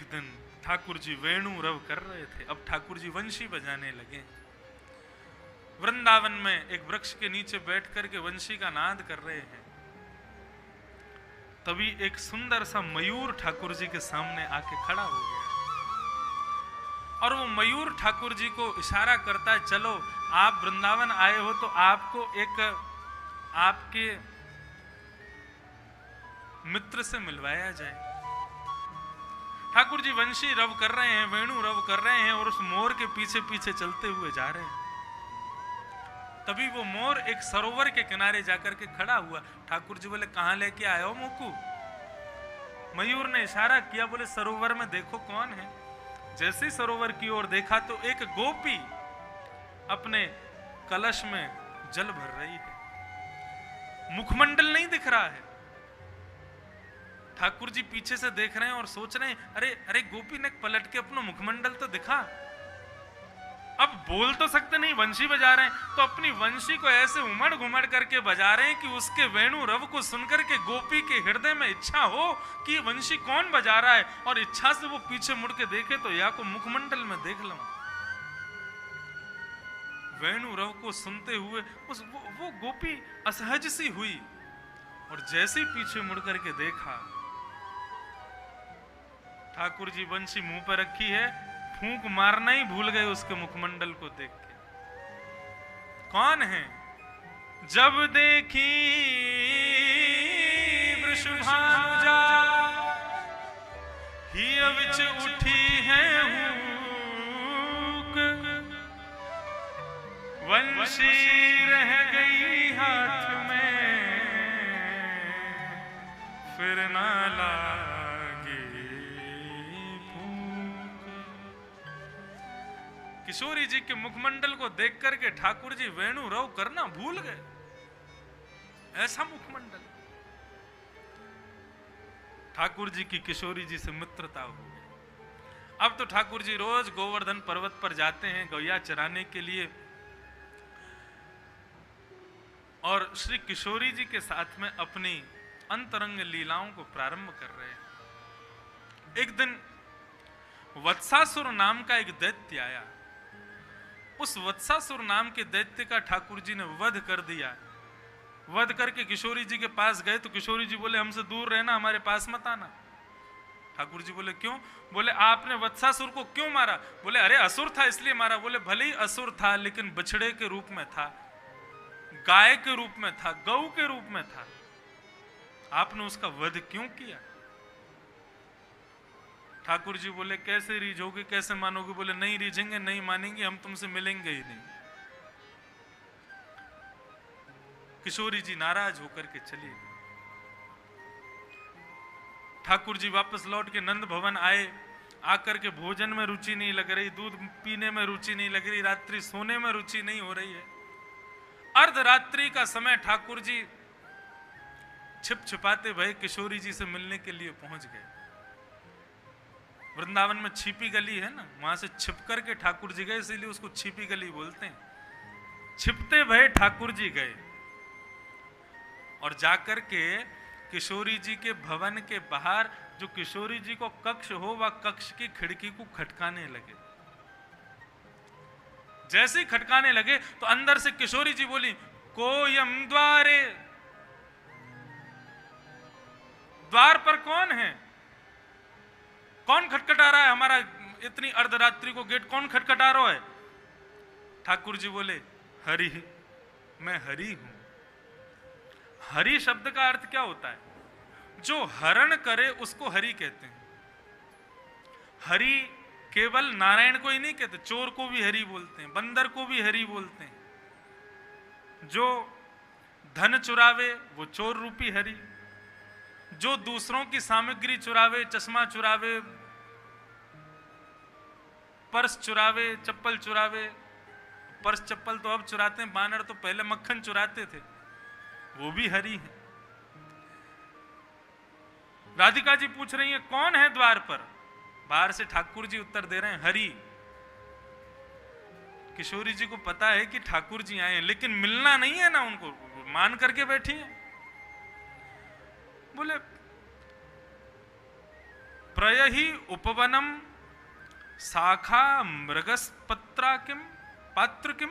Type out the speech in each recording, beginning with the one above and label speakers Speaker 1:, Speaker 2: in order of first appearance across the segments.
Speaker 1: एक दिन ठाकुर जी वेणु रव कर रहे थे। अब ठाकुर जी वंशी बजाने लगे। वृंदावन में एक वृक्ष के नीचे बैठ करके वंशी का नाद कर रहे हैं। तभी एक सुंदर सा मयूर ठाकुर जी के सामने आके खड़ा हो गया और वो मयूर ठाकुर जी को इशारा करता है, चलो आप वृंदावन आए हो तो आपको एक आपके मित्र से मिलवाया जाए। ठाकुर जी वंशी रव कर रहे हैं, वेणु रव कर रहे हैं और उस मोर के पीछे पीछे चलते हुए जा रहे हैं। तभी वो मोर एक सरोवर के किनारे जाकर के खड़ा हुआ। ठाकुर जी बोले, कहां लेके आए हो मोकू? मयूर ने इशारा किया, बोले सरोवर में देखो कौन है। जैसे ही सरोवर की ओर देखा तो एक गोपी अपने कलश में जल भर रही है। मुखमंडल नहीं दिख रहा है। ठाकुर जी पीछे से देख रहे हैं और सोच रहे हैं, अरे अरे गोपी ने पलट के अपना मुखमंडल तो दिखा। अब बोल तो सकते नहीं, वंशी बजा रहे हैं, तो अपनी वंशी को ऐसे उमड़ घुमड़ करके बजा रहे हैं कि उसके वेणु रव को सुनकर के गोपी के हृदय में इच्छा हो कि वंशी कौन बजा रहा है, और इच्छा से वो पीछे मुड़ के देखे तो या को मुखमंडल में देख लूं। वेणु रव को सुनते हुए वो गोपी असहज सी हुई और जैसे पीछे मुड़ करके देखा, ठाकुर जी बंशी मुंह पर रखी है, फूंक मारना ही भूल गए उसके मुखमंडल को देख के। कौन है? जब देखी वृषभानुजा हिय विच उठी है हुक, वंशी रह गई हाथ में फिर ना लागे फूक। किशोरी जी के मुखमंडल को देख करके ठाकुर जी वेणु रव करना भूल गए। ऐसा मुखमंडल। ठाकुर जी की किशोरी जी से मित्रता हो गई। अब तो ठाकुर जी रोज गोवर्धन पर्वत पर जाते हैं गौया चराने के लिए और श्री किशोरी जी के साथ में अपनी अंतरंग लीलाओं को प्रारंभ कर रहे हैं। एक दिन वत्सासुर नाम का एक दैत्य आया। उस वत्सासुर नाम के दैत्य का ठाकुर जी ने वध कर दिया। वध करके किशोरी जी के पास गए तो किशोरी जी बोले, हमसे दूर रहना, हमारे पास मत आना। ठाकुर जी बोले, क्यों? बोले, आपने वत्सासुर को क्यों मारा? बोले, अरे असुर था इसलिए मारा। बोले, भले ही असुर था लेकिन बछड़े के रूप में था, गाय के रूप में था, गऊ के रूप में था, आपने उसका वध क्यों किया? ठाकुर जी बोले, कैसे रीझोगे, कैसे मानोगे? बोले, नहीं रीझेंगे, नहीं मानेंगे, हम तुमसे मिलेंगे ही नहीं। किशोरी जी नाराज होकर के चली गई। ठाकुर जी वापस लौट के नंद भवन आए। आकर के भोजन में रुचि नहीं लग रही, दूध पीने में रुचि नहीं लग रही, रात्रि सोने में रुचि नहीं हो रही है। अर्धरात्रि का समय ठाकुर जी छिप छिपाते भय किशोरी जी से मिलने के लिए पहुंच गए। वृंदावन में छिपी गली है ना, वहां से छिप करके ठाकुर जी गए, इसीलिए उसको छिपी गली बोलते हैं। छिपते भय ठाकुर जी गए और जाकर के किशोरी जी के भवन के बाहर जो किशोरी जी को कक्ष हो वह कक्ष की खिड़की को खटकाने लगे। जैसे ही खटकाने लगे तो अंदर से किशोरी जी बोली, कोयम द्वारे, द्वार पर कौन है? कौन खटखटा रहा है? हमारा इतनी अर्धरात्रि को गेट कौन खटखटा रहा है? ठाकुर जी बोले, हरि, मैं हरि हूं। हरि शब्द का अर्थ क्या होता है? जो हरण करे उसको हरि कहते हैं। हरि केवल नारायण को ही नहीं कहते, चोर को भी हरि बोलते हैं, बंदर को भी हरि बोलते हैं। जो धन चुरावे वो चोर रूपी हरि, जो दूसरों की सामग्री चुरावे, चश्मा चुरावे, पर्स चुरावे, चप्पल चुरावे, पर्स चप्पल तो अब चुराते हैं, बानर तो पहले मक्खन चुराते थे, वो भी हरि है। राधिका जी पूछ रही है, कौन है द्वार पर? बाहर से ठाकुर जी उत्तर दे रहे हैं, हरि। किशोरी जी को पता है कि ठाकुर जी आए हैं, लेकिन मिलना नहीं है ना उनको, मान करके बैठी है। बोले, प्रयहि उपवनम शाखा मृगस्पत्रा किम पात्र किम।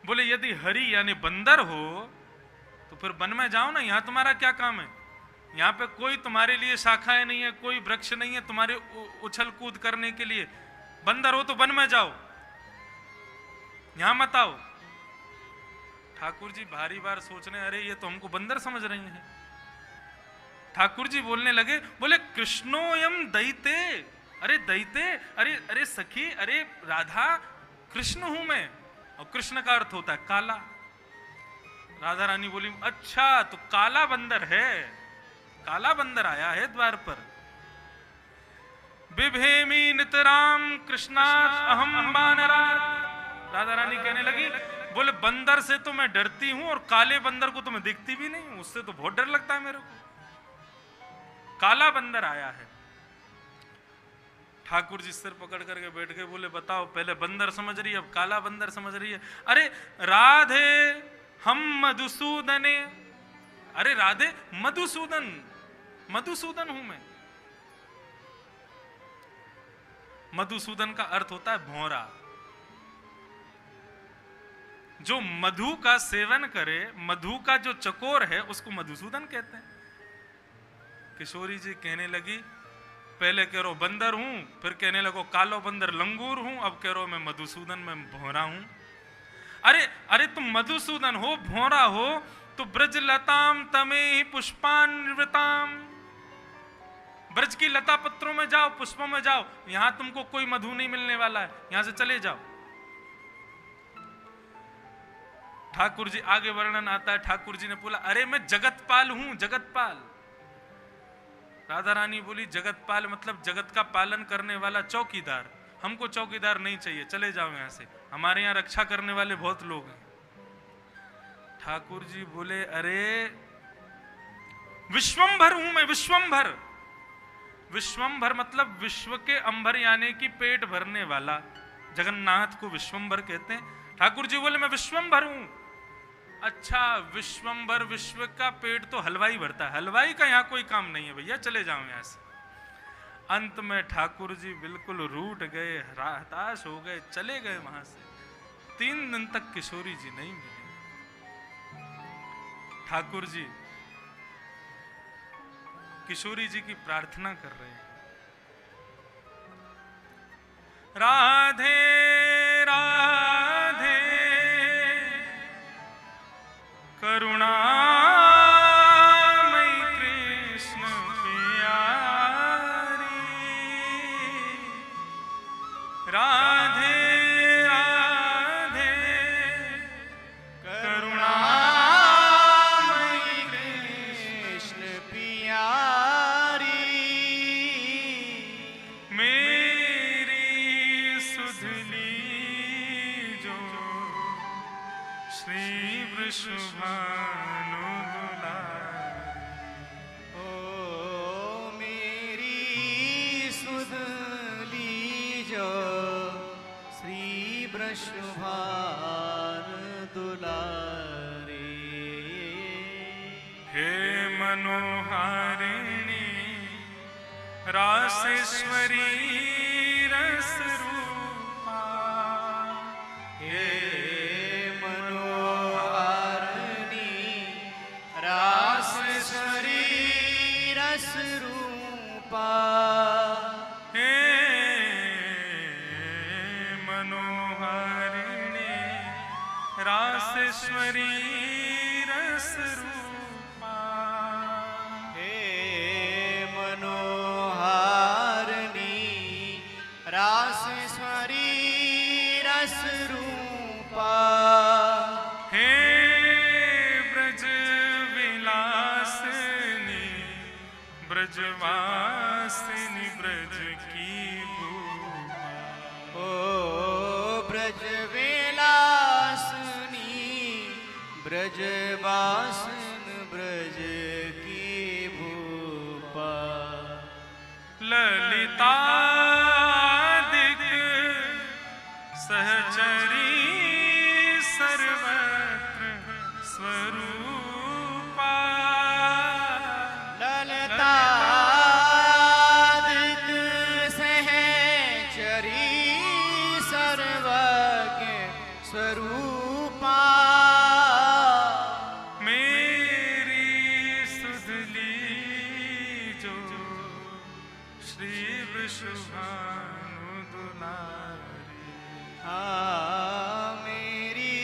Speaker 1: बोले यदि हरि यानी बंदर हो तो फिर वन में जाओ ना, यहां तुम्हारा क्या काम है? यहाँ पे कोई तुम्हारे लिए शाखाएं नहीं है, कोई वृक्ष नहीं है तुम्हारे उछल कूद करने के लिए। बंदर हो तो वन में जाओ, यहां मत आओ। ठाकुर जी भारी बार सोचने, अरे ये तो हमको बंदर समझ रही हैं। ठाकुर जी बोलने लगे, बोले कृष्णोयम दैते। अरे दैते, अरे अरे सखी, अरे राधा, कृष्ण हूं मैं। और कृष्ण का अर्थ होता है काला। राधा रानी बोली, अच्छा तो काला बंदर है, काला बंदर आया है द्वार पर। बिभेमी नितराम कृष्णा अहम बानरा। राधा रानी कहने लगी, बोले बंदर से तो मैं डरती हूं और काले बंदर को तो मैं देखती भी नहीं हूं, उससे तो बहुत डर लगता है मेरे को। काला बंदर आया है। ठाकुर जी सिर पकड़ करके बैठ गए, बोले बताओ, पहले बंदर समझ रही है, अब काला बंदर समझ रही है। अरे राधे हम मधुसूदने। अरे राधे मधुसूदन, मधुसूदन हूं मैं। मधुसूदन का अर्थ होता है भौरा। जो मधु का सेवन करे, मधु का जो चकोर है, उसको मधुसूदन कहते हैं। किशोरी जी कहने लगी, पहले कह रो बंदर हूं, फिर कहने लगो कालो बंदर लंगूर हूं, अब कह रो मैं मधुसूदन, मैं भौरा हूं। अरे अरे तुम मधुसूदन हो, भौरा हो, तो ब्रज लताम तमे ही पुष्पान्विताम। ब्रज की लता पत्रों में जाओ, पुष्पों में जाओ, यहां तुमको कोई मधु नहीं मिलने वाला है, यहां से चले जाओ। ठाकुर जी आगे वर्णन आता है, ठाकुर जी ने बोला, अरे मैं जगतपाल हूं, जगतपाल। राधा रानी बोली, जगतपाल मतलब जगत का पालन करने वाला चौकीदार। हमको चौकीदार नहीं चाहिए, चले जाओ यहां से, हमारे यहां रक्षा करने वाले बहुत लोग हैं। ठाकुर जी बोले, अरे विश्वंभर हूं मैं, विश्वंभर। विश्वंभर मतलब विश्व के अंबर यानी कि पेट भरने वाला। जगन्नाथ को विश्वंभर कहते हैं। ठाकुर जी बोले, मैं विश्वंभर हूं। अच्छा विश्वंभर, विश्व का पेट तो हलवाई भरता है, हलवाई का यहाँ कोई काम नहीं है भैया, चले जाओ यहाँ से। अंत में ठाकुर जी बिल्कुल रूठ गए, हताश हो गए, चले गए वहां से। 3 दिन तक किशोरी जी नहीं मिली। ठाकुर जी किशोरी जी की प्रार्थना कर रहे हैं, राधे राधे करुणामयी कृष्ण प्यारी। राधे राधे करुणामयी कृष्ण प्यारी। मेरी सुधली जो श्री वृषभानु दुलारी।
Speaker 2: ओ मेरी सुधली जो श्री वृषभानु दुलारी।
Speaker 1: हे मनोहारिणी रासेश्वरी रस रूपा।
Speaker 2: हे मनोहारिणी रासेश्वरी रस रूपा।
Speaker 1: हे मनोहारिणी रासेश्वरी रस रूपा।
Speaker 2: हे मनोहारिणी रासेश्वरी रस रूपा।
Speaker 1: हे ब्रज विलासिनी ब्रजवासिनी ब्रज की भूपा।
Speaker 2: ओ ब्रज विलासिनी ब्रजवासिन ब्रज की भूपा।
Speaker 1: ललितादिक सहचरी सर्वत्र स्वरूपा।
Speaker 2: ललता
Speaker 1: वृषभानु दुलारी।
Speaker 2: मेरी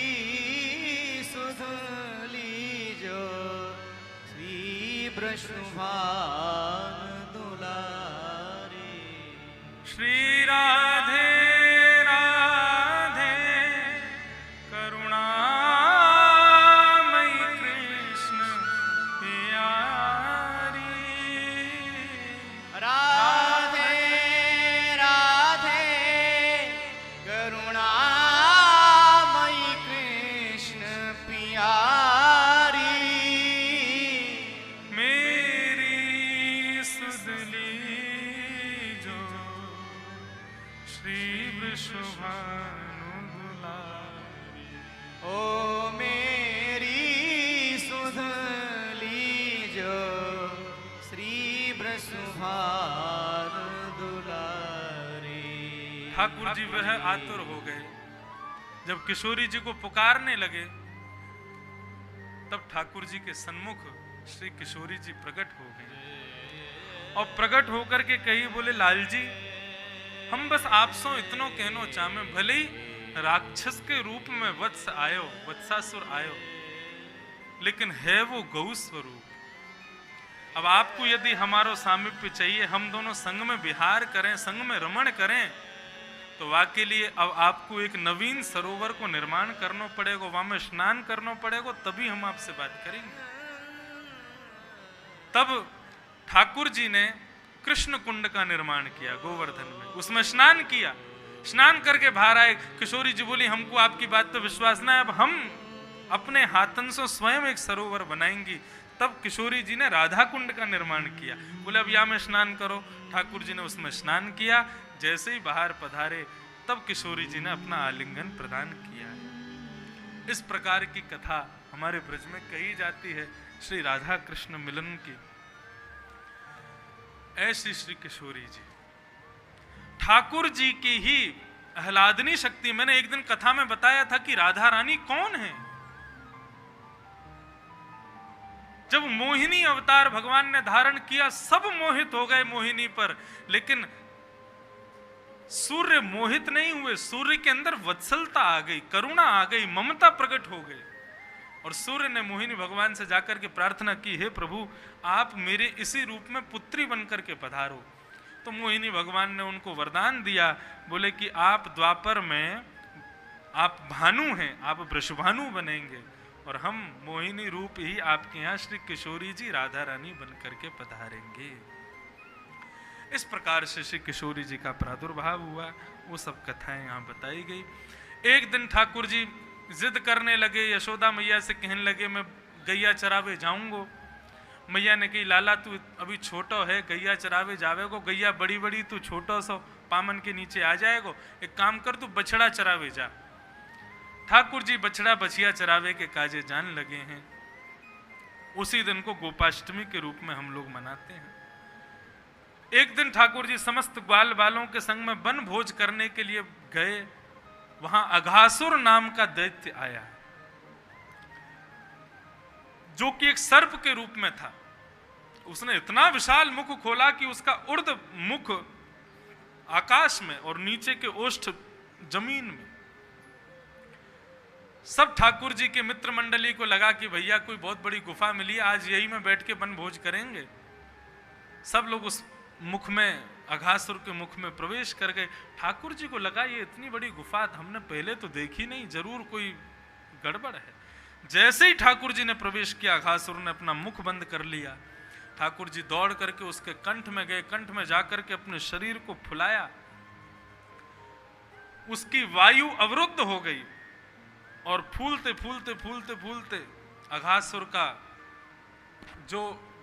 Speaker 2: सुध लीजो श्री वृषभानु दुलारी।
Speaker 1: श्री राधे राधे करुणामयी कृष्ण प्यारी।
Speaker 2: राधे राधे करुणामयी कृष्ण प्यारी।
Speaker 1: मेरी सुध लीजो श्री वृषभानु दुलारी।
Speaker 2: ओ मेरी सुध लीजो श्री वृषभानु दुलारी।
Speaker 1: ठाकुर जी वह आतुर हो गए। जब किशोरी जी को पुकारने लगे तब ठाकुर जी के सन्मुख श्री किशोरी जी प्रकट हो गए और प्रकट होकर के कही, बोले लाल जी, हम बस आपसो इतनो कहनो चाहे, भले ही राक्षस के रूप में वत्स आयो, वत्सासुर आयो, लेकिन है वो गौ स्वरूप। अब आपको यदि हमारो सामीप्य चाहिए, हम दोनों संग में विहार करें, संग में रमण करें, तो वाके लिए अब आपको एक नवीन सरोवर को निर्माण करना पड़ेगा, वहां में स्नान करना पड़ेगा, तभी हम आपसे बात करेंगे। तब ठाकुर जी ने कृष्ण कुंड का निर्माण किया गोवर्धन में, उसमें स्नान किया। स्नान करके बाहर आए। किशोरी जी बोली, हमको आपकी बात पे विश्वास ना है, अब हम अपने हाथन से स्वयं एक सरोवर बनाएंगी। तब किशोरी जी ने राधा कुंड का निर्माण किया। बोले अब यहाँ में स्नान करो। ठाकुर जी ने उसमें स्नान किया। जैसे ही बाहर पधारे तब किशोरी जी ने अपना आलिंगन प्रदान किया। इस प्रकार की कथा हमारे ब्रज में कही जाती है श्री राधा कृष्ण मिलन की। ऐसी श्री किशोरी जी ठाकुर जी की ही आह्लादनी शक्ति। मैंने एक दिन कथा में बताया था कि राधा रानी कौन है। जब मोहिनी अवतार भगवान ने धारण किया, सब मोहित हो गए मोहिनी पर, लेकिन सूर्य मोहित नहीं हुए। सूर्य के अंदर वत्सलता आ गई, करुणा आ गई, ममता प्रकट हो गई। और सूर्य ने मोहिनी भगवान से जाकर के प्रार्थना की, हे प्रभु, आप मेरे इसी रूप में पुत्री बनकर के पधारो। तो मोहिनी भगवान ने उनको वरदान दिया, बोले कि आप द्वापर में आप भानु हैं, आप वृषभानु बनेंगे और हम मोहिनी रूप ही आपके यहाँ श्री किशोरी जी राधा रानी बनकर के पधारेंगे। इस प्रकार से श्री किशोरी जी का प्रादुर्भाव हुआ। वो सब कथाएं यहाँ बताई गई। एक दिन ठाकुर जी जिद करने लगे, यशोदा मैया से कहने लगे, मैं गैया चरावे जाऊंगो। मैया ने कही, लाला तू अभी छोटो है, गैया चरावे जावेगो, गैया बड़ी बड़ी, तू छोटो सो पामन के नीचे आ जाएगो। एक काम कर, तू बछड़ा चरावे जा। ठाकुर जी बछड़ा बछिया चरावे के काजे जान लगे हैं। उसी दिन को गोपाष्टमी के रूप में हम लोग मनाते हैं। एक दिन ठाकुर जी समस्त ग्वाल बालों के संग में वन भोज करने के लिए गए। वहां अघासुर नाम का दैत्य आया, जो कि एक सर्प के रूप में था। उसने इतना विशाल मुख खोला कि उसका उर्ध मुख आकाश में और नीचे के ओष्ठ जमीन में। सब ठाकुर जी के मित्र मंडली को लगा कि भैया कोई बहुत बड़ी गुफा मिली, आज यही में बैठ के वन भोज करेंगे। सब लोग उस मुख में, अघासुर के मुख में प्रवेश कर गए। ठाकुर जी को लगा ये इतनी बड़ी गुफा हमने पहले तो देखी नहीं, जरूर कोई गड़बड़ है। जैसे ही ठाकुर जी ने प्रवेश किया, अघासुर ने अपना मुख बंद कर लिया। ठाकुर जी दौड़ करके उसके कंठ में गए, कंठ में जाकर के अपने शरीर को फुलाया। उसकी वायु अवरुद्ध हो गई और फूलते फूलते फूलते फूलते अघासुर का जो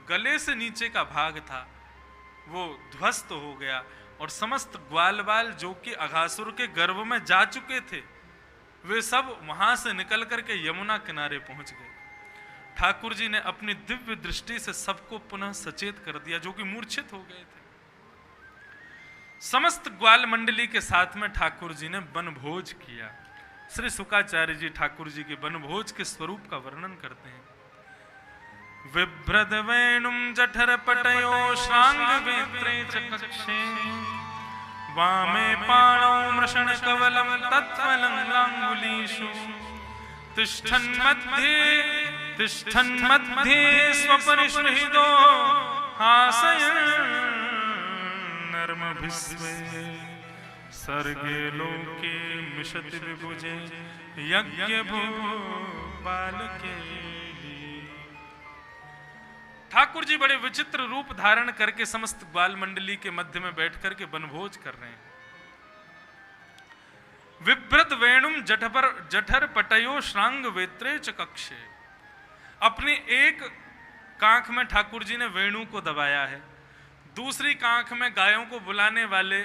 Speaker 1: गले से नीचे का भाग था वो ध्वस्त हो गया और समस्त ग्वाल बाल जो कि अघासुर के गर्भ में जा चुके थे, वे सब वहां से निकल करके यमुना किनारे पहुंच गए। ठाकुर जी ने अपनी दिव्य दृष्टि से सबको पुनः सचेत कर दिया, जो कि मूर्छित हो गए थे। समस्त ग्वाल मंडली के साथ में ठाकुर जी ने वनभोज किया। श्री शुकाचार्य जी ठाकुर जी के वनभोज के स्वरूप का वर्णन करते हैं। विभ्रद वेणुम जठर पटयो श्रांग वेत्रे च कक्षे वामे पाणौ मृषण कवलं तत्फलङ्गुलीषु तिष्ठन् मध्ये स्वपरिश्रहितो हासयन् नर्मभिस्वे सर्गे लोके मिषति विभुजे यज्ञभूपालके। ठाकुर जी बड़े विचित्र रूप धारण करके समस्त ग्वाल मंडली के मध्य में बैठ करके वनभोज कर रहे हैं। विभ्रत वेणुम जठर पटयो श्रांग वेत्रे च कक्षे। अपनी एक कांख में ठाकुर जी ने वेणु को दबाया है, दूसरी कांख में गायों को बुलाने वाले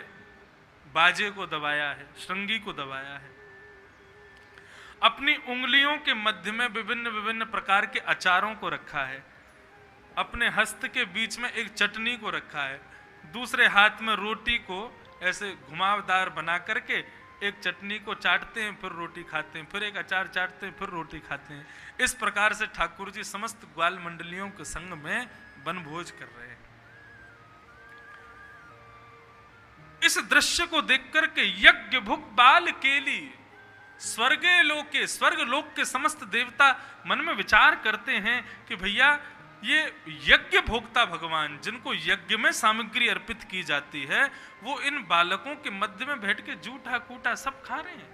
Speaker 1: बाजे को दबाया है, श्रृंगी को दबाया है। अपनी उंगलियों के मध्य में विभिन्न विभिन्न प्रकार के अचारों को रखा है, अपने हस्त के बीच में एक चटनी को रखा है, दूसरे हाथ में रोटी को ऐसे घुमावदार बना करके एक चटनी को चाटते हैं, फिर रोटी खाते हैं, फिर एक अचार चाटते हैं, फिर रोटी खाते हैं। इस प्रकार से ठाकुर जी समस्त ग्वाल मंडलियों के संग में वनभोज कर रहे हैं। इस दृश्य को देख करके यज्ञ भुक बाल केली स्वर्गे लोके, स्वर्ग लोक के समस्त देवता मन में विचार करते हैं कि भैया ये यज्ञ भोक्ता भगवान, जिनको यज्ञ में सामग्री अर्पित की जाती है, वो इन बालकों के मध्य में बैठ के जूठा कूटा सब खा रहे हैं।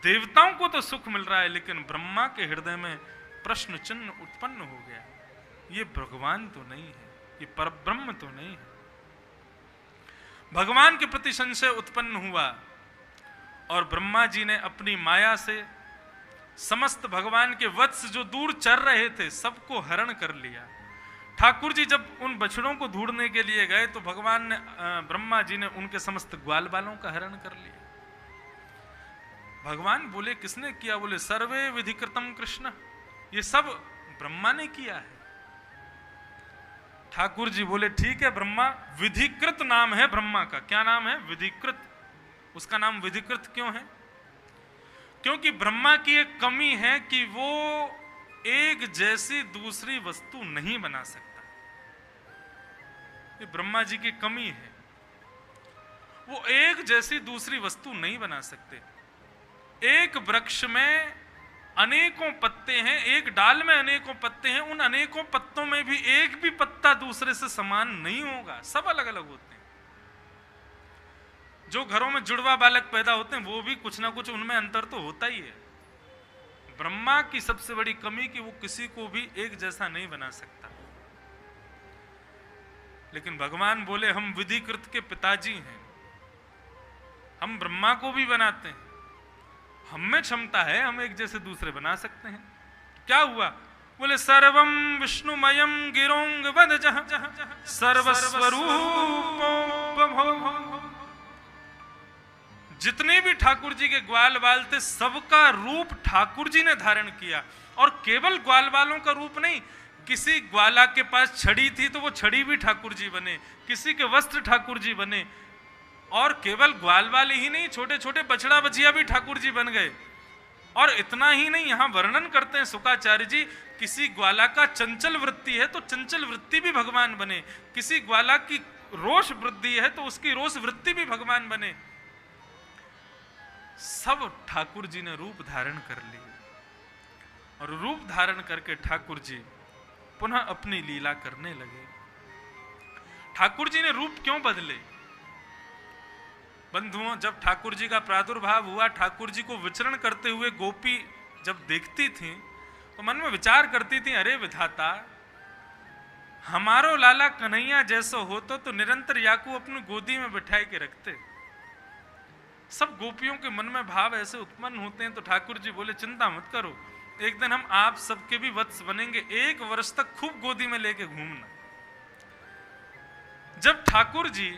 Speaker 1: देवताओं को तो सुख मिल रहा है, लेकिन ब्रह्मा के हृदय में प्रश्न चिन्ह उत्पन्न हो गया, ये भगवान तो नहीं है, ये परब्रह्म तो नहीं है। भगवान के प्रति संशय उत्पन्न हुआ और ब्रह्मा जी ने अपनी माया से समस्त भगवान के वत्स जो दूर चर रहे थे सबको हरण कर लिया। ठाकुर जी जब उन बछड़ों को ढूंढने के लिए गए तो भगवान ने ब्रह्मा जी ने उनके समस्त ग्वाल बालों का हरण कर लिया। भगवान बोले किसने किया? बोले सर्वे विधिकृतम कृष्ण, ये सब ब्रह्मा ने किया है। ठाकुर जी बोले ठीक है ब्रह्मा, विधिकृत नाम है ब्रह्मा का। क्या नाम है? विधिकृत। उसका नाम विधिकृत क्यों है? क्योंकि ब्रह्मा की एक कमी है कि वो एक जैसी दूसरी वस्तु नहीं बना सकता। ये ब्रह्मा जी की कमी है, वो एक जैसी दूसरी वस्तु नहीं बना सकते। एक वृक्ष में अनेकों पत्ते हैं, एक डाल में अनेकों पत्ते हैं, उन अनेकों पत्तों में भी एक भी पत्ता दूसरे से समान नहीं होगा, सब अलग अलग होते हैं। जो घरों में जुड़वा बालक पैदा होते हैं वो भी कुछ ना कुछ उनमें अंतर तो होता ही है। ब्रह्मा की सबसे बड़ी कमी कि वो किसी को भी एक जैसा नहीं बना सकता। लेकिन भगवान बोले हम विधिकृत के पिताजी हैं, हम ब्रह्मा को भी बनाते हैं, हम में क्षमता है, हम एक जैसे दूसरे बना सकते हैं। क्या हुआ? बोले सर्वम विष्णुमयम गिरोंग वद जह सर्वस्वरूप। जितने भी ठाकुर जी के ग्वाल बाल थे सबका रूप ठाकुर जी ने धारण किया। और केवल ग्वाल बालों का रूप नहीं, किसी ग्वाला के पास छड़ी थी तो वो छड़ी भी ठाकुर जी बने, किसी के वस्त्र ठाकुर जी बने। और केवल ग्वाल बाल ही नहीं, छोटे छोटे बछड़ा बछिया भी ठाकुर जी बन गए। और इतना ही नहीं, यहाँ वर्णन करते हैं शुकाचार्य जी, किसी ग्वाला का चंचल वृत्ति है तो चंचल वृत्ति भी भगवान बने, किसी ग्वाला की रोष वृद्धि है तो उसकी रोष वृत्ति भी भगवान बने। सब ठाकुर जी ने रूप धारण कर ली। और रूप धारण करके ठाकुर जी पुनः अपनी लीला करने लगे। ठाकुर जी ने रूप क्यों बदले? बंधुओं, जब ठाकुर जी का प्रादुर्भाव हुआ, ठाकुर जी को विचरण करते हुए गोपी जब देखती थी तो मन में विचार करती थी, अरे विधाता, हमारो लाला कन्हैया जैसो होतो तो निरंतर याकू अपनी गोदी में बिठाए के रखते। सब गोपियों के मन में भाव ऐसे उत्पन्न होते हैं। तो ठाकुर जी बोले चिंता मत करो, एक दिन हम आप सबके भी वत्स बनेंगे, 1 वर्ष तक खूब गोदी में लेके घूमना। जब ठाकुर जी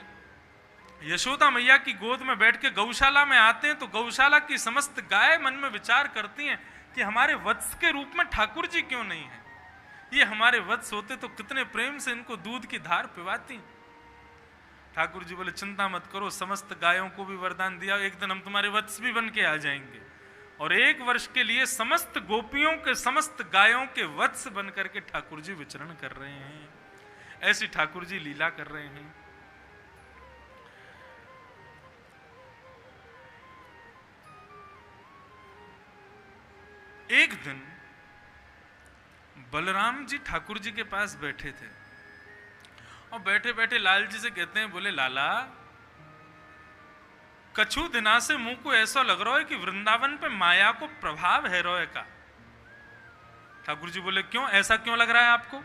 Speaker 1: यशोदा मैया की गोद में बैठ के गौशाला में आते हैं तो गौशाला की समस्त गाय मन में विचार करती हैं कि हमारे वत्स के रूप में ठाकुर जी क्यों नहीं है? ये हमारे वत्स होते तो कितने प्रेम से इनको दूध की धार पिवाती। ठाकुर जी बोले चिंता मत करो, समस्त गायों को भी वरदान दिया, एक दिन हम तुम्हारे वत्स भी बन के आ जाएंगे। और 1 वर्ष के लिए समस्त गोपियों के समस्त गायों के वत्स बन करके ठाकुर जी विचरण कर रहे हैं। ऐसी ठाकुर जी लीला कर रहे हैं। एक दिन बलराम जी ठाकुर जी के पास बैठे थे और बैठे बैठे लाल जी से कहते हैं, बोले लाला, कछु दिना से मुंह को ऐसा लग रहा है कि वृंदावन पे माया को प्रभाव है रोए का। ठाकुर जी बोले, क्यों, ऐसा क्यों लग रहा है आपको?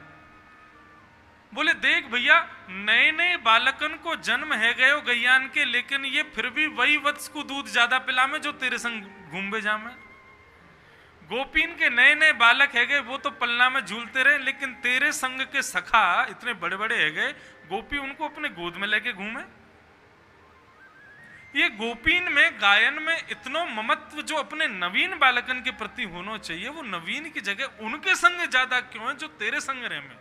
Speaker 1: बोले, देख भैया, नए नए बालकन को जन्म है गयो गैयान के, लेकिन ये फिर भी वही वत्स को दूध ज्यादा पिला में जो तेरे संग घूमे जामे। गोपीन के नए नए बालक है गए, वो तो पलना में झूलते रहे, लेकिन तेरे संग के सखा इतने बड़े बड़े है गए, गोपी उनको अपने गोद में लेके घूमे। ये गोपीन में, गायन में इतनो ममत्व जो अपने नवीन बालकन के प्रति होना चाहिए, वो नवीन की जगह उनके संग ज्यादा क्यों है जो तेरे संग रहे में।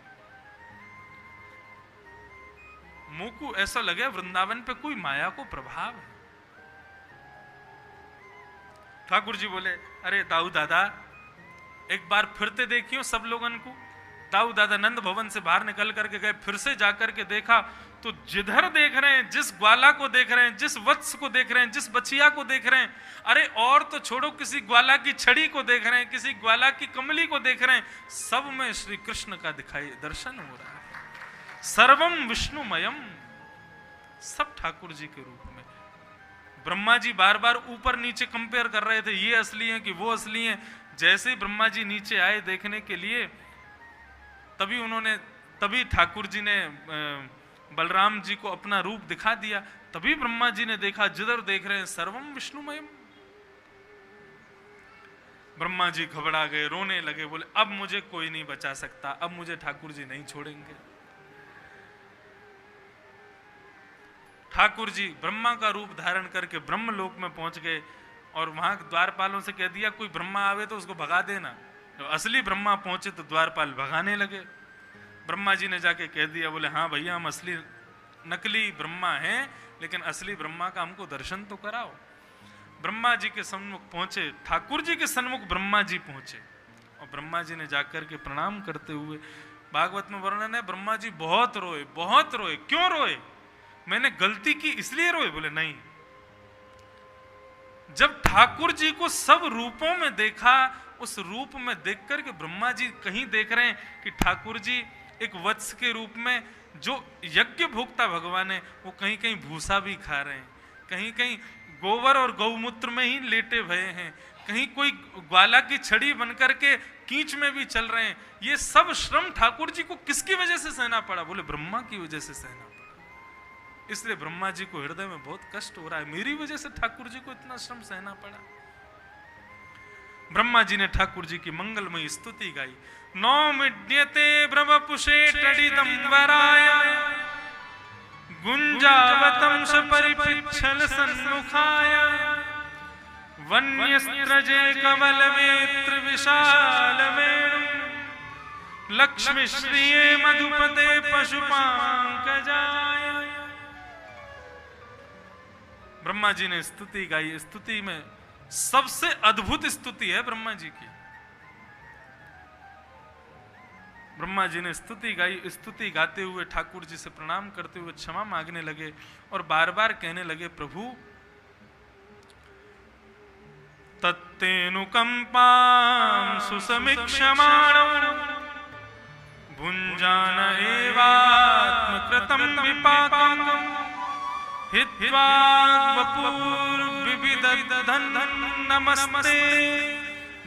Speaker 1: मुंह को ऐसा लगे वृंदावन पे कोई माया को प्रभाव है। ठाकुर जी बोले, अरे दाऊ दादा, एक बार फिरते देखियो सब लोगन को। दाऊ दादा नंद भवन से बाहर निकल करके गए, फिर से जाकर के देखा तो जिधर देख रहे हैं, जिस ग्वाला को देख रहे हैं, जिस वत्स को देख रहे हैं, जिस बचिया को देख रहे हैं, अरे और तो छोड़ो, किसी ग्वाला की छड़ी को देख रहे हैं, किसी ग्वाला की कमली को देख रहे हैं, सब में श्री कृष्ण का दिखाई दर्शन हो रहा है। सर्वम विष्णुमयम, सब ठाकुर जी के रूप में। ब्रह्मा जी बार बार ऊपर नीचे कंपेयर कर रहे थे, ये असली है कि वो असली है। जैसे ही ब्रह्मा जी नीचे आए देखने के लिए, तभी ठाकुर जी ने बलराम जी को अपना रूप दिखा दिया। तभी ब्रह्मा जी ने देखा, जिधर देख रहे हैं सर्वम विष्णुमयम। ब्रह्मा जी घबरा गए, रोने लगे, बोले अब मुझे कोई नहीं बचा सकता, अब मुझे ठाकुर जी नहीं छोड़ेंगे। ठाकुर जी ब्रह्मा का रूप धारण करके ब्रह्मलोक में पहुंच गए और वहां द्वारपालों से कह दिया, कोई ब्रह्मा आवे तो उसको भगा देना। तो असली ब्रह्मा पहुंचे तो द्वारपाल भगाने लगे। ब्रह्मा जी ने जाके कह दिया, बोले हाँ भैया, हम असली, नकली ब्रह्मा हैं, लेकिन असली ब्रह्मा का हमको दर्शन तो कराओ। ब्रह्मा जी के सन्मुख पहुंचे, ठाकुर जी के सन्मुख ब्रह्मा जी पहुंचे और ब्रह्मा जी ने जाकर के प्रणाम करते हुए, भागवत में वर्णन है, ब्रह्मा जी बहुत रोए, बहुत रोए। क्यों रोए? मैंने गलती की इसलिए रोए? बोले नहीं, जब ठाकुर जी को सब रूपों में देखा, उस रूप में देख करके ब्रह्मा जी कहीं देख रहे हैं कि ठाकुर जी एक वत्स के रूप में, जो यज्ञ भोक्ता भगवान है, वो कहीं कहीं भूसा भी खा रहे हैं, कहीं कहीं गोबर और गौमूत्र में ही लेटे भये हैं, कहीं कोई ग्वाला की छड़ी बनकर के कीच में भी चल रहे हैं। ये सब श्रम ठाकुर जी को किसकी वजह से सहना पड़ा? बोले ब्रह्मा की वजह से सहना पड़ा। इसलिए ब्रह्मा जी को हृदय में बहुत कष्ट हो रहा है, मेरी वजह से ठाकुर जी को इतना श्रम सहना पड़ा। ब्रह्मा जी ने ठाकुर जी की मंगलमयी स्तुति गाई। नौमिड्यते ब्रवपुषे टडिदंबराय गुंजावतं सपरिपिच्छल सन्मुखाय वन्यस्त्रजे कमलवेत्र विशालवेणु लक्ष्मी श्रिये मधुपते पशुपांकजाय। ब्रह्मा जी ने स्तुति गाई। स्तुति में सबसे अद्भुत स्तुति है ब्रह्मा जी की। ब्रह्मा जी ने स्तुति गाई। स्तुति गाते हुए ठाकुर जी से प्रणाम करते हुए क्षमा मांगने लगे और बार बार कहने लगे, प्रभु तत्तेनुकंपां सुसमीक्षमाणं भुञ्जान एवात्मकृतं विपाकं हित्वा वपुर्विविदधन् नमस्ते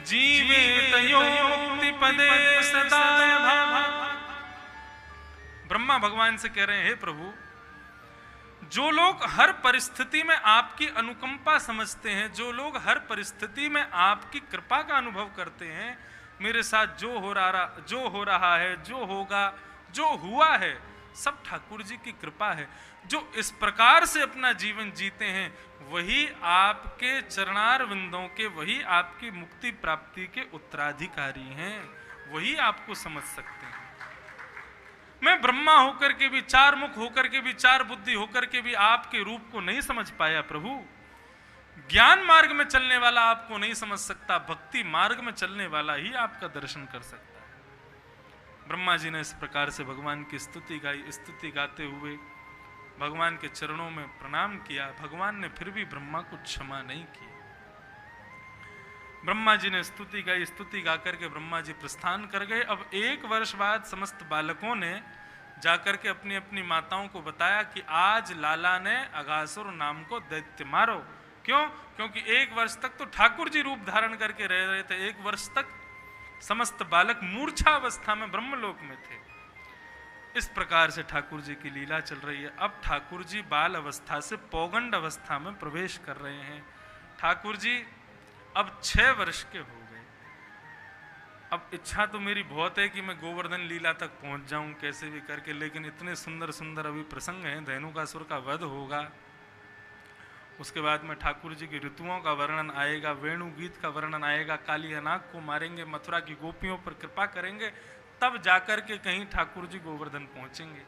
Speaker 1: जीवेतयो मुक्तिपदे सदाय भाव। ब्रह्मा भगवान से कह रहे हैं, हे प्रभु, जो लोग हर परिस्थिति में आपकी अनुकंपा समझते हैं, जो लोग हर परिस्थिति में आपकी कृपा का अनुभव करते हैं, मेरे साथ जो हो रहा है, जो होगा, जो हुआ है, सब ठाकुर जी की कृपा है। जो इस प्रकार से अपना जीवन जीते हैं, वही आपके चरणार विंदों के, वही आपकी मुक्ति प्राप्ति के उत्तराधिकारी हैं, वही आपको समझ सकते हैं। मैं ब्रह्मा होकर के भी, चार मुख होकर के भी, चार बुद्धि होकर के भी आपके रूप को नहीं समझ पाया प्रभु। ज्ञान मार्ग में चलने वाला आपको नहीं समझ सकता, भक्ति मार्ग में चलने वाला ही आपका दर्शन कर सकता है। ब्रह्मा जी ने इस प्रकार से भगवान की स्तुति गाई। स्तुति गाते हुए भगवान के चरणों में प्रणाम किया। भगवान ने फिर भी ब्रह्मा को क्षमा नहीं की। ब्रह्मा जी ने स्तुति गाई, स्तुति गा करके ब्रह्मा जी प्रस्थान कर गए। अब 1 वर्ष बाद समस्त बालकों ने जाकर के अपनी अपनी माताओं को बताया कि आज लाला ने अघासुर नाम को दैत्य मारो। क्यों? क्योंकि 1 वर्ष तक तो ठाकुर जी रूप धारण करके रह रहे थे, 1 वर्ष तक समस्त बालक मूर्छा अवस्था में ब्रह्मलोक में थे। इस प्रकार से ठाकुर जी की लीला चल रही है। अब ठाकुर जी बाल अवस्था से पौगंड अवस्था में प्रवेश कर रहे हैं। ठाकुर जी अब 6 वर्ष के हो गए। अब इच्छा तो मेरी बहुत है कि मैं गोवर्धन लीला तक पहुंच जाऊं कैसे भी करके, लेकिन इतने सुंदर सुंदर अभी प्रसंग हैं। धेनुकासुर का वध होगा, उसके बाद में ठाकुर जी की ऋतुओं का वर्णन आएगा, वेणु गीत का वर्णन आएगा, काली अनाक को मारेंगे, मथुरा की गोपियों पर कृपा करेंगे, तब जाकर के कहीं ठाकुर जी गोवर्धन पहुंचेंगे।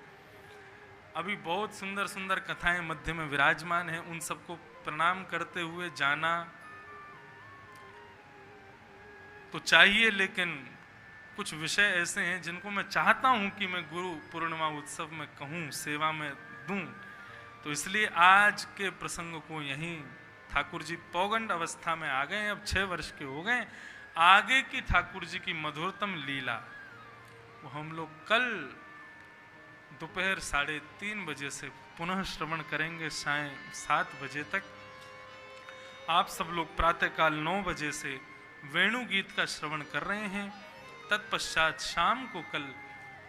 Speaker 1: अभी बहुत सुंदर सुंदर कथाएं मध्य में विराजमान हैं, उन सबको प्रणाम करते हुए जाना तो चाहिए, लेकिन कुछ विषय ऐसे हैं जिनको मैं चाहता हूं कि मैं गुरु पूर्णिमा उत्सव में कहूं, सेवा में दूं। तो इसलिए आज के प्रसंग को यहीं, ठाकुर जी पौगंड अवस्था में आ गए, अब 6 वर्ष के हो गए। आगे की ठाकुर जी की मधुरतम लीला वो हम लोग कल दोपहर 3:30 बजे से पुनः श्रवण करेंगे, सायं 7 बजे तक। आप सब लोग प्रातःकाल 9 बजे से वेणु गीत का श्रवण कर रहे हैं। तत्पश्चात शाम को कल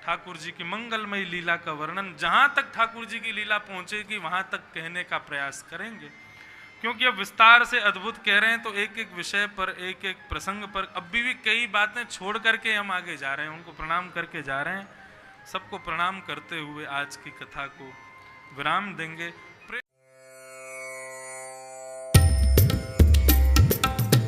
Speaker 1: ठाकुर जी की मंगलमयी लीला का वर्णन, जहां तक ठाकुर जी की लीला पहुंचेगी वहां तक कहने का प्रयास करेंगे, क्योंकि अब विस्तार से अद्भुत कह रहे हैं तो एक एक विषय पर, एक एक प्रसंग पर अभी भी कई बातें छोड़ करके हम आगे जा रहे हैं, उनको प्रणाम करके जा रहे हैं। सबको प्रणाम करते हुए आज की कथा को विराम देंगे।